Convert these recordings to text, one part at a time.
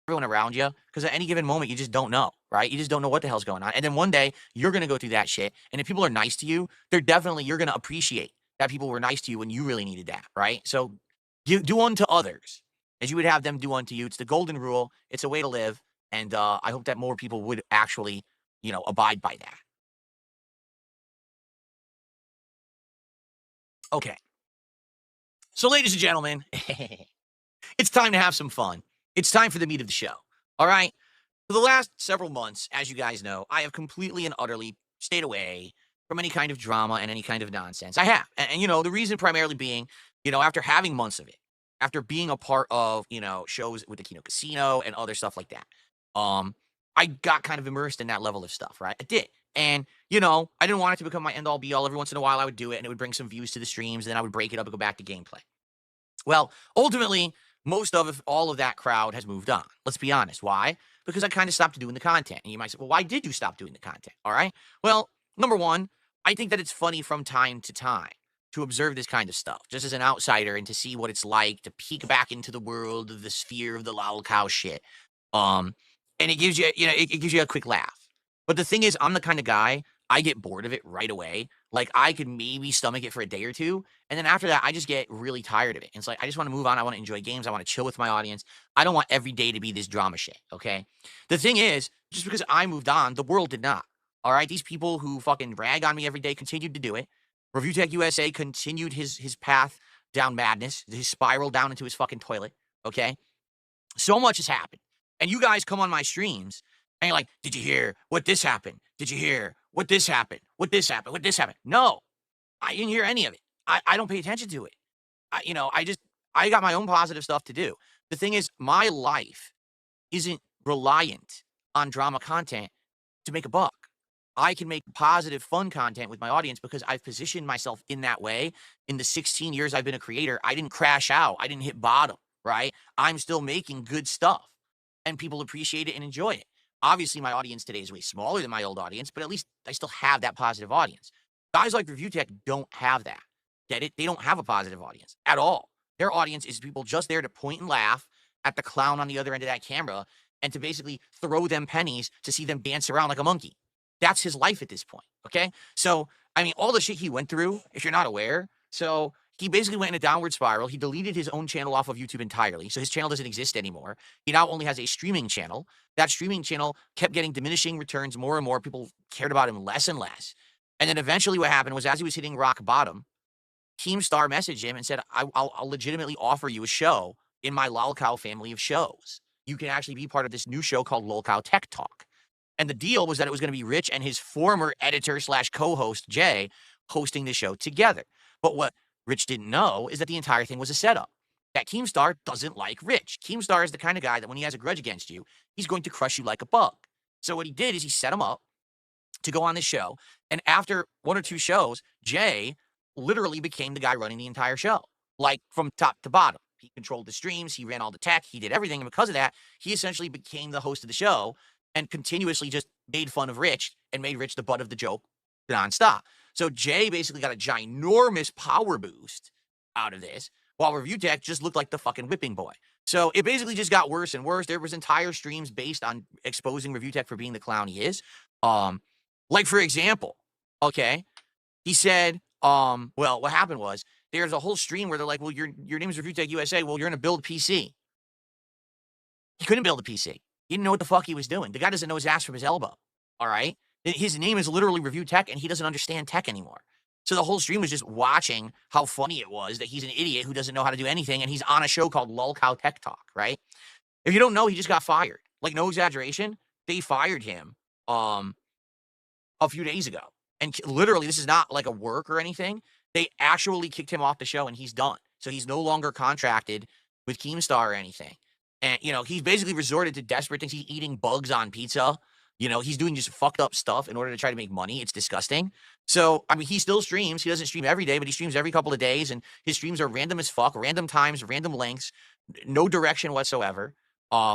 everyone around you, because at any given moment, you just don't know, right? You just don't know what the hell's going on. And then one day, you're going to go through that shit. And if people are nice to you, you're going to appreciate that people were nice to you when you really needed that, right? So do unto others as you would have them do unto you. It's the golden rule. It's a way to live. And I hope that more people would actually, abide by that. Okay. So, ladies and gentlemen, it's time to have some fun. It's time for the meat of the show. All right. For the last several months, as you guys know, I have completely and utterly stayed away from any kind of drama and any kind of nonsense. I have. And the reason primarily being, after having months of it, after being a part of, shows with the Kino Casino and other stuff like that, I got kind of immersed in that level of stuff, right? I did. And, I didn't want it to become my end all be all. Every once in a while, I would do it and it would bring some views to the streams. And then I would break it up and go back to gameplay. Well, ultimately, most of all of that crowd has moved on. Let's be honest. Why? Because I kind of stopped doing the content. And you might say, well, why did you stop doing the content? All right. Well, number one, I think that it's funny from time to time to observe this kind of stuff, just as an outsider, and to see what it's like to peek back into the world of the sphere of the lol cow shit. And it gives you, it gives you a quick laugh. But the thing is, I'm the kind of guy, I get bored of it right away. Like, I could maybe stomach it for a day or two. And then after that, I just get really tired of it. And it's like, I just want to move on. I want to enjoy games. I want to chill with my audience. I don't want every day to be this drama shit, okay? The thing is, just because I moved on, the world did not. All right? These people who fucking rag on me every day continued to do it. Reviewtechusa continued his path down madness, his spiral down into his fucking toilet, okay? So much has happened. And you guys come on my streams and you're like, did you hear what this happened? Did you hear what this happened? What this happened? What this happened? No, I didn't hear any of it. I don't pay attention to it. I got my own positive stuff to do. The thing is, my life isn't reliant on drama content to make a buck. I can make positive, fun content with my audience because I've positioned myself in that way. In the 16 years I've been a creator, I didn't crash out. I didn't hit bottom, right? I'm still making good stuff and people appreciate it and enjoy it. Obviously, my audience today is way smaller than my old audience, but at least I still have that positive audience. Guys like Review Tech don't have that. Get it? They don't have a positive audience at all. Their audience is people just there to point and laugh at the clown on the other end of that camera and to basically throw them pennies to see them dance around like a monkey. That's his life at this point, okay? So, I mean, all the shit he went through, if you're not aware, so he basically went in a downward spiral. He deleted his own channel off of YouTube entirely, so his channel doesn't exist anymore. He now only has a streaming channel. That streaming channel kept getting diminishing returns more and more. People cared about him less and less. And then eventually what happened was, as he was hitting rock bottom, Keemstar messaged him and said, I'll legitimately offer you a show in my lolcow family of shows. You can actually be part of this new show called lolcow Tech Talk. And the deal was that it was going to be Rich and his former editor / co-host, Jay, hosting the show together. But what Rich didn't know is that the entire thing was a setup. That Keemstar doesn't like Rich. Keemstar is the kind of guy that when he has a grudge against you, he's going to crush you like a bug. So what he did is he set him up to go on this show. And after one or two shows, Jay literally became the guy running the entire show, like from top to bottom. He controlled the streams. He ran all the tech. He did everything. And because of that, he essentially became the host of the show and continuously just made fun of Rich and made Rich the butt of the joke nonstop. So Jay basically got a ginormous power boost out of this, while Review Tech just looked like the fucking whipping boy. So it basically just got worse and worse. There was entire streams based on exposing Review Tech for being the clown he is. Like, for example, okay, he said, well, what happened was there's a whole stream where they're like, well, your name is Reviewtechusa. Well, you're going to build a PC. He couldn't build a PC. He didn't know what the fuck he was doing. The guy doesn't know his ass from his elbow, all right? His name is literally Review Tech, and he doesn't understand tech anymore. So the whole stream was just watching how funny it was that he's an idiot who doesn't know how to do anything, and he's on a show called lolcow Tech Talk, right? If you don't know, he just got fired. Like, no exaggeration, they fired him a few days ago. And literally, this is not like a work or anything. They actually kicked him off the show, and he's done. So he's no longer contracted with Keemstar or anything. And, he's basically resorted to desperate things. He's eating bugs on pizza. He's doing just fucked up stuff in order to try to make money. It's disgusting. So, I mean, he still streams. He doesn't stream every day, but he streams every couple of days. And his streams are random as fuck, random times, random lengths, no direction whatsoever.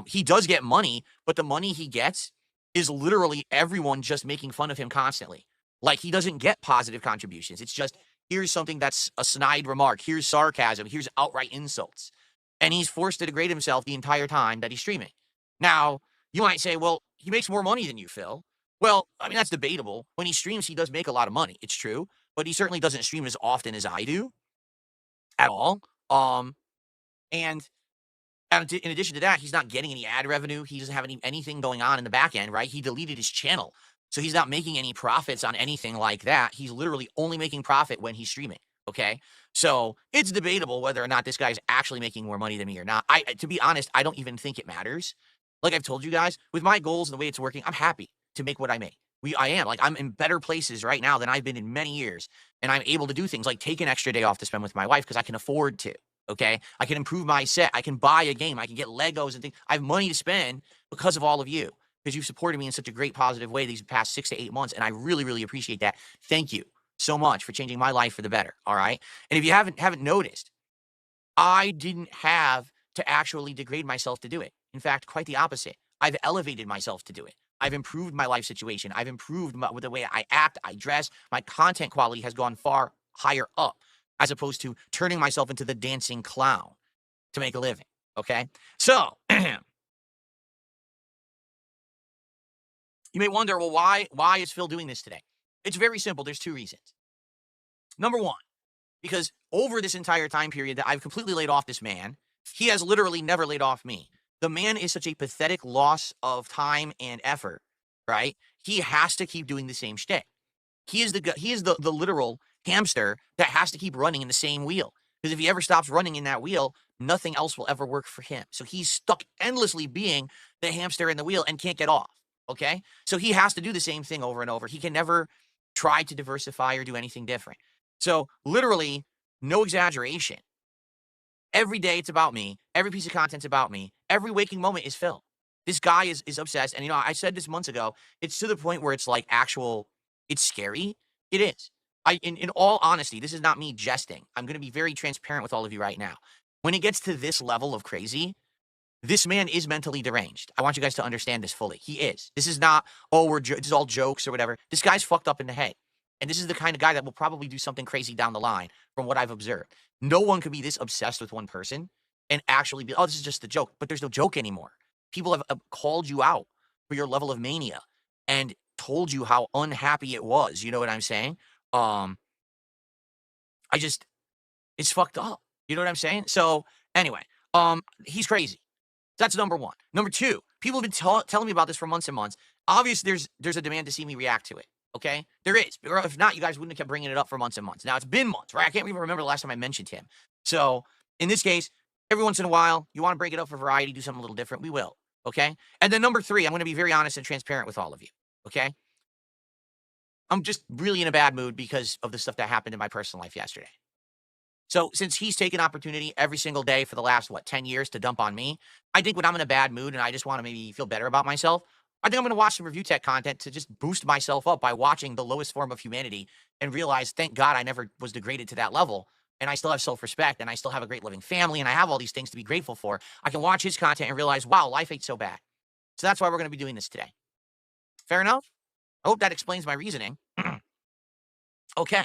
He does get money, but the money he gets is literally everyone just making fun of him constantly. Like, he doesn't get positive contributions. It's just, here's something that's a snide remark. Here's sarcasm. Here's outright insults. And he's forced to degrade himself the entire time that he's streaming. Now, you might say, well, he makes more money than you, Phil. Well, I mean, that's debatable. When he streams, he does make a lot of money. It's true, but he certainly doesn't stream as often as I do at all. And in addition to that, he's not getting any ad revenue. He doesn't have anything going on in the back end, right? He deleted his channel. So he's not making any profits on anything like that. He's literally only making profit when he's streaming. Okay. So it's debatable whether or not this guy's actually making more money than me or not. To be honest, I don't even think it matters. Like I've told you guys, with my goals and the way it's working, I'm happy to make what I make. I am. Like, I'm in better places right now than I've been in many years. And I'm able to do things like take an extra day off to spend with my wife because I can afford to. Okay. I can improve my set. I can buy a game. I can get Legos and things. I have money to spend because of all of you, because you've supported me in such a great positive way these past 6 to 8 months. And I really, really appreciate that. Thank you so much for changing my life for the better. All right. And if you haven't noticed, I didn't have to actually degrade myself to do it. In fact, quite the opposite. I've elevated myself to do it. I've improved my life situation. I've improved with the way I act, I dress. My content quality has gone far higher up, as opposed to turning myself into the dancing clown to make a living. Okay? So, you may wonder, well, why is Phil doing this today? It's very simple. There's 2 reasons. Number 1, because over this entire time period that I've completely laid off this man, he has literally never laid off me. The man is such a pathetic loss of time and effort, right? He has to keep doing the same shtick. He is the literal hamster that has to keep running in the same wheel. Because if he ever stops running in that wheel, nothing else will ever work for him. So he's stuck endlessly being the hamster in the wheel and can't get off. Okay? So he has to do the same thing over and over. He can never try to diversify or do anything different. So literally, no exaggeration. Every day it's about me. Every piece of content's about me. Every waking moment is Phil. This guy is obsessed. And, I said this months ago. It's to the point where it's like it's scary. It is. In all honesty, this is not me jesting. I'm going to be very transparent with all of you right now. When it gets to this level of crazy, this man is mentally deranged. I want you guys to understand this fully. He is. This is not, this is all jokes or whatever. This guy's fucked up in the head. And this is the kind of guy that will probably do something crazy down the line from what I've observed. No one could be this obsessed with one person and actually be, this is just a joke. But there's no joke anymore. People have called you out for your level of mania and told you how unhappy it was. You know what I'm saying? It's fucked up. You know what I'm saying? So anyway, he's crazy. That's number 1. Number 2, people have been telling me about this for months and months. Obviously, there's a demand to see me react to it. Okay? There is. Or if not, you guys wouldn't have kept bringing it up for months and months. Now, it's been months, right? I can't even remember the last time I mentioned him. So, in this case, every once in a while, you want to break it up for variety, do something a little different, we will. Okay? And then number 3, I'm going to be very honest and transparent with all of you. Okay? I'm just really in a bad mood because of the stuff that happened in my personal life yesterday. So since he's taken opportunity every single day for the last, 10 years to dump on me, I think when I'm in a bad mood and I just want to maybe feel better about myself, I think I'm going to watch some review tech content to just boost myself up by watching the lowest form of humanity and realize, thank God I never was degraded to that level. And I still have self-respect and I still have a great living family and I have all these things to be grateful for. I can watch his content and realize, wow, life ain't so bad. So that's why we're going to be doing this today. Fair enough? I hope that explains my reasoning. Okay.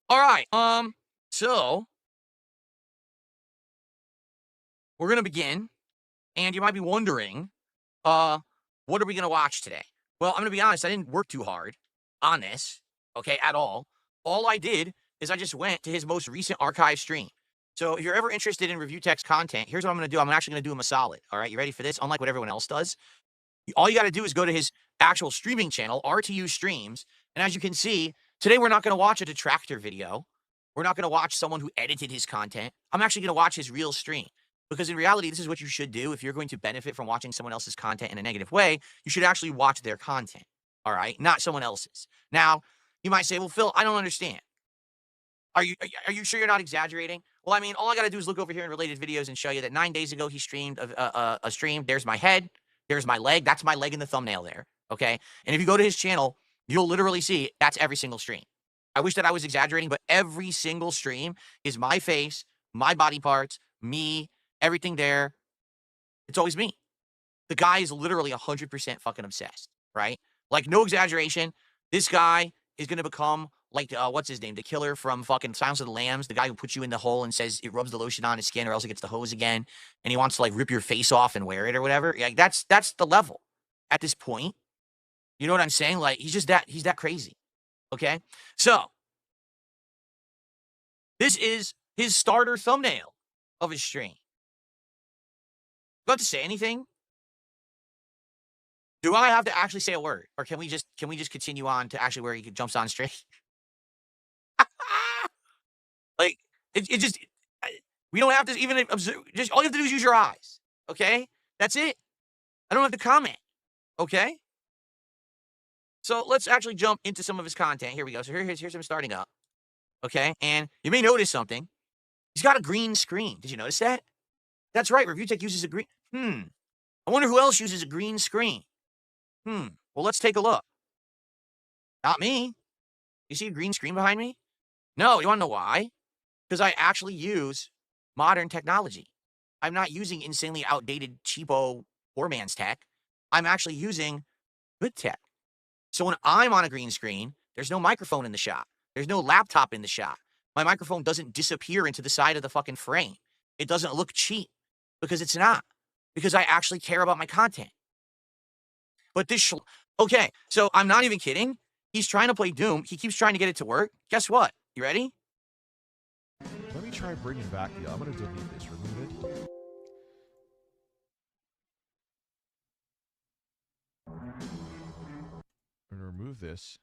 All right. So we're going to begin, and you might be wondering, what are we going to watch today? Well, I'm going to be honest, I didn't work too hard on this, okay, at all. All I did is I just went to his most recent archive stream. So if you're ever interested in Review Tech's content, here's what I'm going to do. I'm actually going to do him a solid, all right? You ready for this? Unlike what everyone else does, all you got to do is go to his actual streaming channel, RTU Streams, and as you can see, today we're not going to watch a detractor video. We're not going to watch someone who edited his content. I'm actually going to watch his real stream. Because in reality, this is what you should do. If you're going to benefit from watching someone else's content in a negative way, you should actually watch their content, all right? Not someone else's. Now, you might say, well, Phil, I don't understand. Are you sure you're not exaggerating? Well, I mean, all I got to do is look over here in related videos and show you that 9 days ago, he streamed a stream. There's my head. There's my leg. That's my leg in the thumbnail there, okay? And if you go to his channel, you'll literally see that's every single stream. I wish that I was exaggerating, but every single stream is my face, my body parts, me, everything there. It's always me. The guy is literally 100% fucking obsessed, right? Like, no exaggeration. This guy is going to become Like, what's his name? The killer from fucking Silence of the Lambs, the guy who puts you in the hole and says it rubs the lotion on his skin or else it gets the hose again, and he wants to like rip your face off and wear it or whatever. Like that's the level at this point. You know what I'm saying? Like he's that crazy. Okay, so this is his starter thumbnail of his stream. Do I have to say anything? Do I have to actually say a word, or can we just continue on to actually where he jumps on straight? Like it just we don't have to even observe. Just all you have to do is use your eyes. Okay, that's it. I don't have to comment. Okay. So let's actually jump into some of his content. Here we go. So here's him starting up. Okay, and you may notice something. He's got a green screen. Did you notice that? That's right. Reviewtech uses a green. I wonder who else uses a green screen. Well, let's take a look. Not me. You see a green screen behind me? No, you want to know why? Because I actually use modern technology. I'm not using insanely outdated, cheapo, poor man's tech. I'm actually using good tech. So when I'm on a green screen, there's no microphone in the shot. There's no laptop in the shot. My microphone doesn't disappear into the side of the fucking frame. It doesn't look cheap because it's not. Because I actually care about my content. But this okay, so I'm not even kidding. He's trying to play Doom. He keeps trying to get it to work. Guess what? You ready? Let me try bringing back the. I'm going to delete this. Remove it. I'm going to remove this.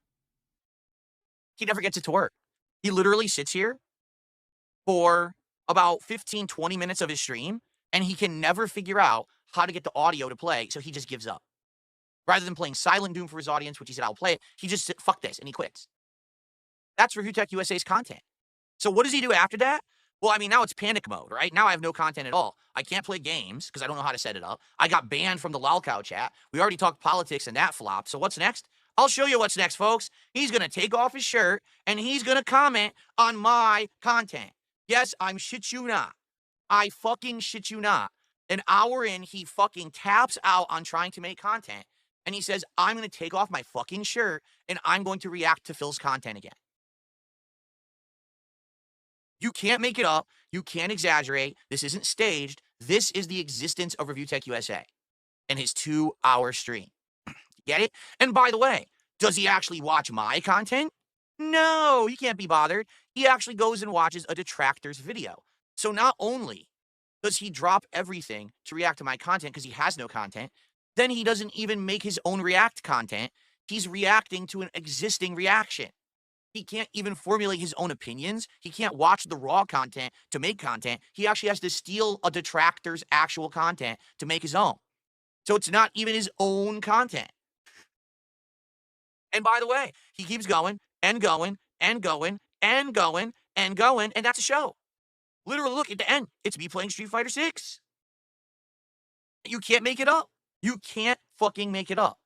He never gets it to work. He literally sits here for about 15, 20 minutes of his stream, and he can never figure out how to get the audio to play, so he just gives up. Rather than playing Silent Doom for his audience, which he said, I'll play it, he just said, fuck this, and he quits. That's Reviewtechusa's content. So what does he do after that? Well, I mean, now it's panic mode, right? Now I have no content at all. I can't play games because I don't know how to set it up. I got banned from the lolcow chat. We already talked politics and that flopped. So what's next? I'll show you what's next, folks. He's going to take off his shirt and he's going to comment on my content. Yes, I'm shit you not. I fucking shit you not. An hour in, he fucking taps out on trying to make content. And he says, I'm going to take off my fucking shirt and I'm going to react to Phil's content again. You can't make it up. You can't exaggerate. This isn't staged. This is the existence of Reviewtechusa and his 2-hour stream. Get it? And by the way, does he actually watch my content? No, he can't be bothered. He actually goes and watches a detractor's video. So not only does he drop everything to react to my content because he has no content, then he doesn't even make his own react content. He's reacting to an existing reaction. He can't even formulate his own opinions. He can't watch the raw content to make content. He actually has to steal a detractor's actual content to make his own. So it's not even his own content. And by the way, he keeps going and going and going and going and going, and that's a show. Literally, look at the end. It's me playing Street Fighter 6. You can't make it up. You can't fucking make it up.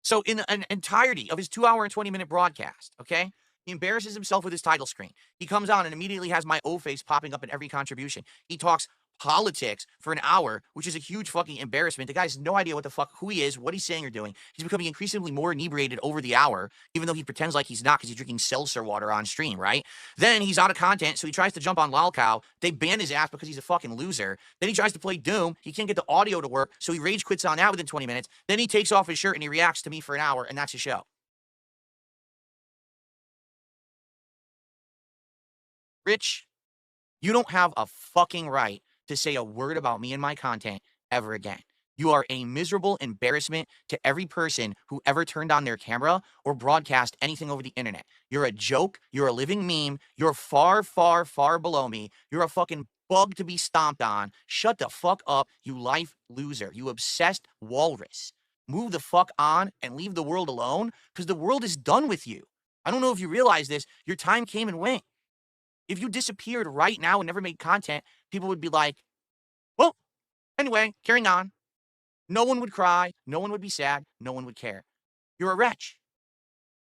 So in an entirety of his 2-hour and 20-minute broadcast, okay, he embarrasses himself with his title screen. He cocomes on and immediately has my O face popping up in every contribution. He talks politics for an hour, which is a huge fucking embarrassment. The guy has no idea what the fuck, who he is, what he's saying or doing. He's becoming increasingly more inebriated over the hour, even though he pretends like he's not because he's drinking seltzer water on stream, right? Then he's out of content, so he tries to jump on lolcow. They ban his ass because he's a fucking loser. Then he tries to play Doom. He can't get the audio to work, so he rage quits on that within 20 minutes. Then he takes off his shirt and he reacts to me for an hour, and that's his show. Rich, you don't have a fucking right to say a word about me and my content ever again. You are a miserable embarrassment to every person who ever turned on their camera or broadcast anything over the internet. You're a joke. You're a living meme. You're far, far, far below me. You're a fucking bug to be stomped on. Shut the fuck up, you life loser. You obsessed walrus. Move the fuck on and leave the world alone because the world is done with you. I don't know if you realize this. Your time came and went. If you disappeared right now and never made content, people would be like, well, anyway, carrying on. No one would cry. No one would be sad. No one would care. You're a wretch.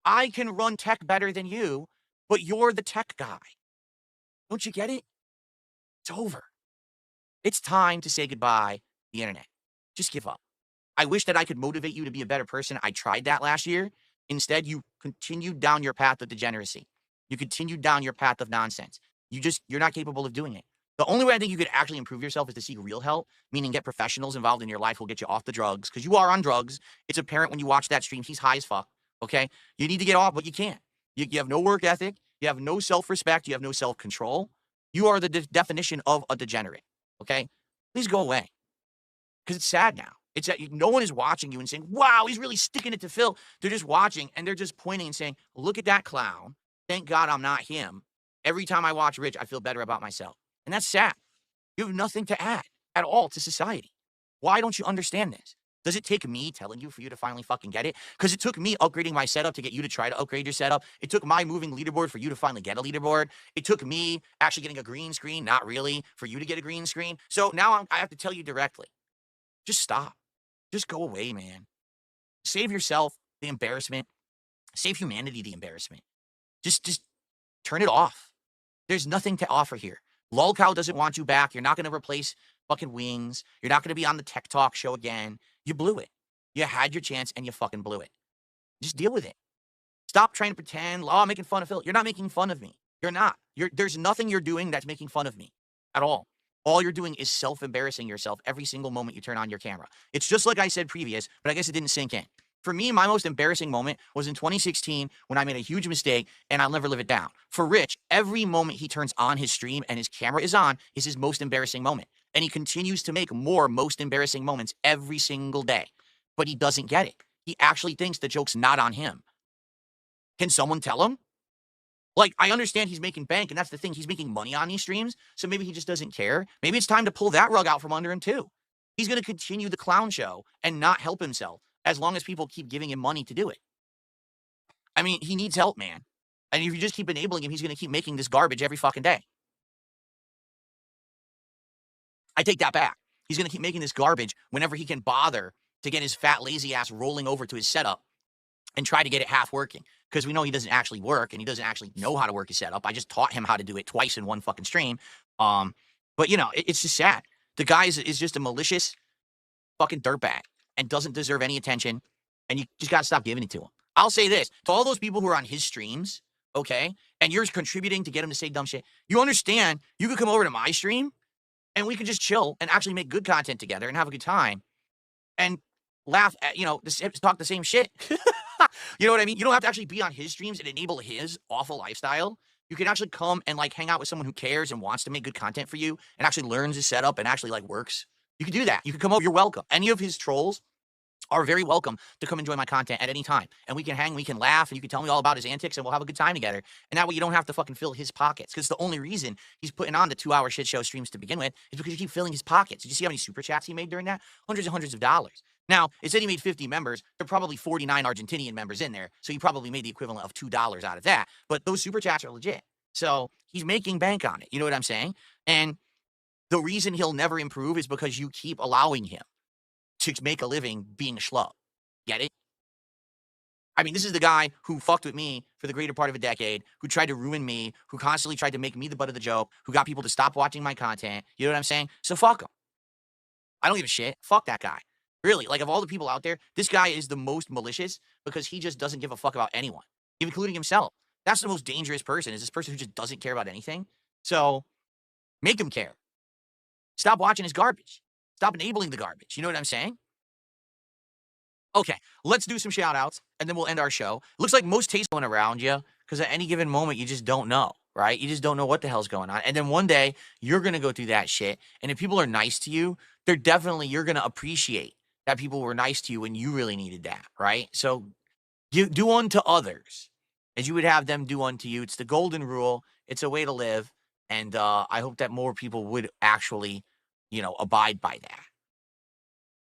I can run tech better than you, but you're the tech guy. Don't you get it? It's over. It's time to say goodbye to the internet. Just give up. I wish that I could motivate you to be a better person. I tried that last year. Instead, you continue down your path of degeneracy. You continue down your path of nonsense. You're not capable of doing it. The only way I think you could actually improve yourself is to seek real help, meaning get professionals involved in your life who'll get you off the drugs, because you are on drugs. It's apparent when you watch that stream. He's high as fuck, okay? You need to get off, but you can't. You have no work ethic. You have no self-respect. You have no self-control. You are the definition of a degenerate, okay? Please go away, because it's sad now. It's that no one is watching you and saying, wow, he's really sticking it to Phil. They're just watching, and they're just pointing and saying, look at that clown. Thank God I'm not him. Every time I watch Rich, I feel better about myself. And that's sad. You have nothing to add at all to society. Why don't you understand this? Does it take me telling you for you to finally fucking get it? Because it took me upgrading my setup to get you to try to upgrade your setup. It took my moving leaderboard for you to finally get a leaderboard. It took me actually getting a green screen, not really, for you to get a green screen. So now I have to tell you directly. Just stop. Just go away, man. Save yourself the embarrassment. Save humanity the embarrassment. Just turn it off. There's nothing to offer here. Lolcow doesn't want you back. You're not going to replace fucking Wings. You're not going to be on the Tech Talk show again. You blew it. You had your chance and you fucking blew it. Just deal with it. Stop trying to pretend, oh, I'm making fun of Phil. You're not making fun of me. You're not. There's nothing you're doing that's making fun of me at all. All you're doing is self-embarrassing yourself every single moment you turn on your camera. It's just like I said previous, but I guess it didn't sink in. For me, my most embarrassing moment was in 2016 when I made a huge mistake, and I'll never live it down. For Rich, every moment he turns on his stream and his camera is on is his most embarrassing moment. And he continues to make more most embarrassing moments every single day. But he doesn't get it. He actually thinks the joke's not on him. Can someone tell him? Like, I understand he's making bank, and that's the thing. He's making money on these streams, so maybe he just doesn't care. Maybe it's time to pull that rug out from under him, too. He's going to continue the clown show and not help himself as long as people keep giving him money to do it. I mean, he needs help, man. And if you just keep enabling him, he's going to keep making this garbage every fucking day. I take that back. He's going to keep making this garbage whenever he can bother to get his fat, lazy ass rolling over to his setup and try to get it half working. Because we know he doesn't actually work and he doesn't actually know how to work his setup. I just taught him how to do it twice in one fucking stream. But, you know, it's just sad. The guy is just a malicious fucking dirtbag and doesn't deserve any attention. And you just got to stop giving it to him. I'll say this. To all those people who are on his streams, okay, and you're contributing to get him to say dumb shit, you understand you could come over to my stream and we could just chill and actually make good content together and have a good time and laugh at, you know, talk the same shit. You know what I mean? You don't have to actually be on his streams and enable his awful lifestyle. You can actually come and like hang out with someone who cares and wants to make good content for you and actually learns his setup and actually like works. You can do that. You can come over. You're welcome. Any of his trolls are very welcome to come enjoy my content at any time. And we can hang, we can laugh, and you can tell me all about his antics, and we'll have a good time together. And that way you don't have to fucking fill his pockets. Because the only reason he's putting on the 2-hour shit show streams to begin with is because you keep filling his pockets. Did you see how many super chats he made during that? Hundreds and hundreds of dollars. Now, it said he made 50 members. There are probably 49 Argentinian members in there. So he probably made the equivalent of $2 out of that. But those super chats are legit. So he's making bank on it. You know what I'm saying? And the reason he'll never improve is because you keep allowing him to make a living being a schlub. Get it? I mean, this is the guy who fucked with me for the greater part of a decade, who tried to ruin me, who constantly tried to make me the butt of the joke, who got people to stop watching my content. You know what I'm saying? So fuck him. I don't give a shit. Fuck that guy. Really, like of all the people out there, this guy is the most malicious because he just doesn't give a fuck about anyone, including himself. That's the most dangerous person, is this person who just doesn't care about anything. So make him care. Stop watching his garbage. Stop enabling the garbage. You know what I'm saying? Okay, let's do some shout outs and then we'll end our show. Looks like most taste going around you because at any given moment, you just don't know, right? You just don't know what the hell's going on. And then one day you're going to go through that shit. And if people are nice to you, you're going to appreciate that people were nice to you when you really needed that, right? So you do unto others as you would have them do unto you. It's the golden rule. It's a way to live. And I hope that more people would actually, you know, abide by that.